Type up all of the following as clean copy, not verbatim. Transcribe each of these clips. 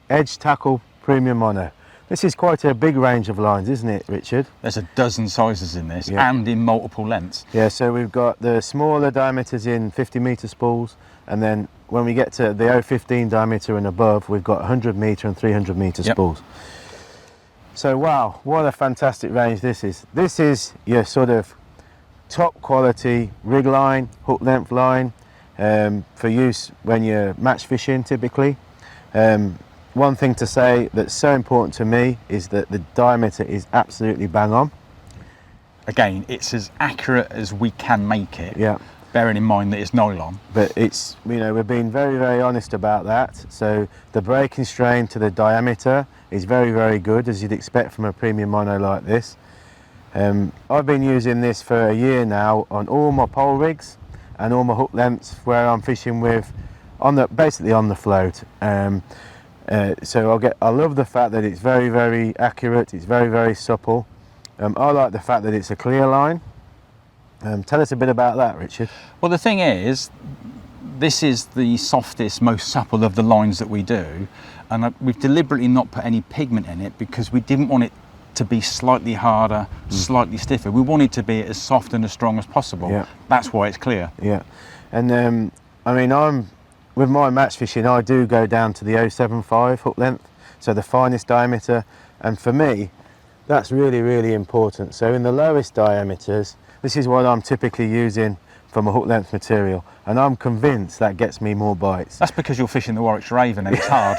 Edge Tackle Premium Mono. This is quite a big range of lines, isn't it, Richard? There's a dozen sizes in this, and in multiple lengths. Yeah, so we've got the smaller diameters in 50-metre spools, and then when we get to the 015 diameter and above, we've got 100-metre and 300-metre spools. So wow, what a fantastic range this is. This is your sort of top quality rig line, hook length line, for use when you're match fishing typically. One thing to say that's so important to me is that the diameter is absolutely bang on. Again, it's as accurate as we can make it. Yeah. Bearing in mind that it's nylon. But it's, you know, we're being very, very honest about that. So the breaking strain to the diameter is very, very good, as you'd expect from a premium mono like this. I've been using this for a year now on all my pole rigs and all my hook lengths where I'm fishing with, basically on the float. So I love the fact that it's very, very accurate. It's very, very supple. I like the fact that it's a clear line. Tell us a bit about that, Richard. Well, the thing is, this is the softest, most supple of the lines that we do, and we've deliberately not put any pigment in it because we didn't want it to be slightly harder, slightly stiffer. We want it to be as soft and as strong as possible. Yeah. That's why it's clear. Yeah, and I mean, with my match fishing, I do go down to the 075 hook length, so the finest diameter, and for me, that's really, really important. So in the lowest diameters, this is what I'm typically using for my hook length material, and I'm convinced that gets me more bites. That's because you're fishing the Warwickshire Raven and it's hard.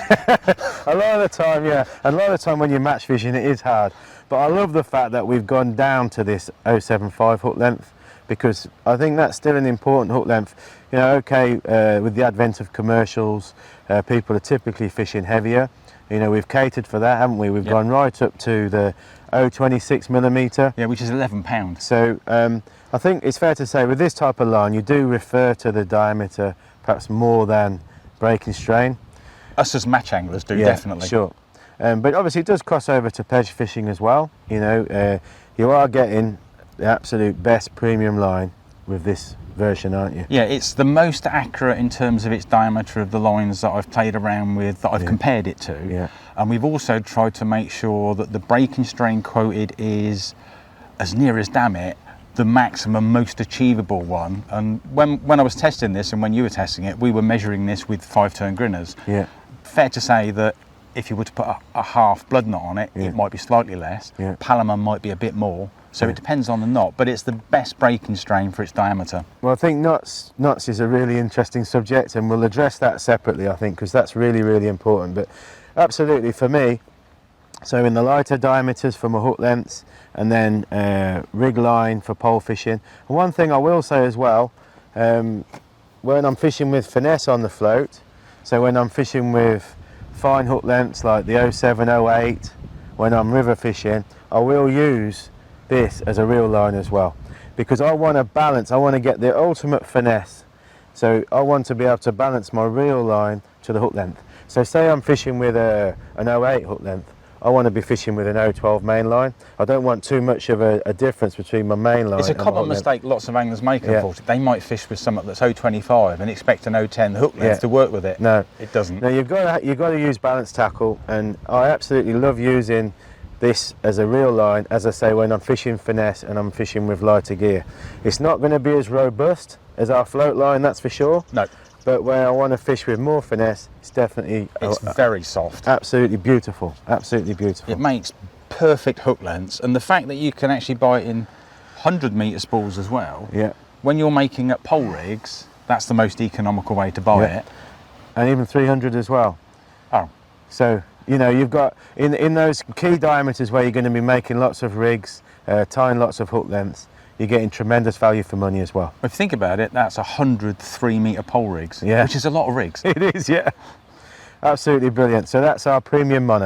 A lot of the time, yeah, and a lot of the time when you're match fishing, it is hard. But I love the fact that we've gone down to this 075 hook length, because I think that's still an important hook length. You know, okay, with the advent of commercials, people are typically fishing heavier. You know, we've catered for that, haven't we? We've gone right up to the 026 millimetre. Yeah, which is 11 pounds. So I think it's fair to say with this type of line, you do refer to the diameter perhaps more than breaking strain. Us as match anglers do, definitely. Sure. But obviously it does cross over to pleasure fishing as well. You know, you are getting the absolute best premium line with this version, aren't you? Yeah, it's the most accurate in terms of its diameter of the lines that I've played around with, that I've compared it to. Yeah. And we've also tried to make sure that the breaking strain quoted is, as near as damn it, the maximum, most achievable one. And when I was testing this and when you were testing it, we were measuring this with 5-turn grinners. Yeah. Fair to say that if you were to put a half blood knot on it, it might be slightly less. Yeah. Palomar might be a bit more. So it depends on the knot, but it's the best breaking strain for its diameter. Well, I think knots is a really interesting subject, and we'll address that separately, I think, because that's really, really important. But absolutely, for me, so in the lighter diameters for my hook lengths, and then rig line for pole fishing. And one thing I will say as well, when I'm fishing with finesse on the float, so when I'm fishing with fine hook lengths like the 07, 08, when I'm river fishing, I will use this as a reel line as well, because I want to balance, I want to get the ultimate finesse. So I want to be able to balance my reel line to the hook length. So say I'm fishing with an 08 hook length, I want to be fishing with an 012 main line. I don't want too much of a difference between my main line. It's a common mistake lots of anglers make, unfortunately. They might fish with something that's 025 and expect an 010 hook length to work with it. No, it doesn't. No, you've got to use balanced tackle, and I absolutely love using this as a reel line, as I say, when I'm fishing finesse and I'm fishing with lighter gear. It's not going to be as robust as our float line, that's for sure. No. But where I want to fish with more finesse, it's definitely... It's very soft. Absolutely beautiful, absolutely beautiful. It makes perfect hook lengths, and the fact that you can actually buy it in 100-metre spools as well, when you're making up pole rigs, that's the most economical way to buy it. And even 300 as well. Oh. So, you know, you've got, in those key diameters where you're going to be making lots of rigs, tying lots of hook lengths, you're getting tremendous value for money as well. If you think about it, that's 100 3-metre pole rigs, which is a lot of rigs. It is, yeah. Absolutely brilliant. So that's our premium mono.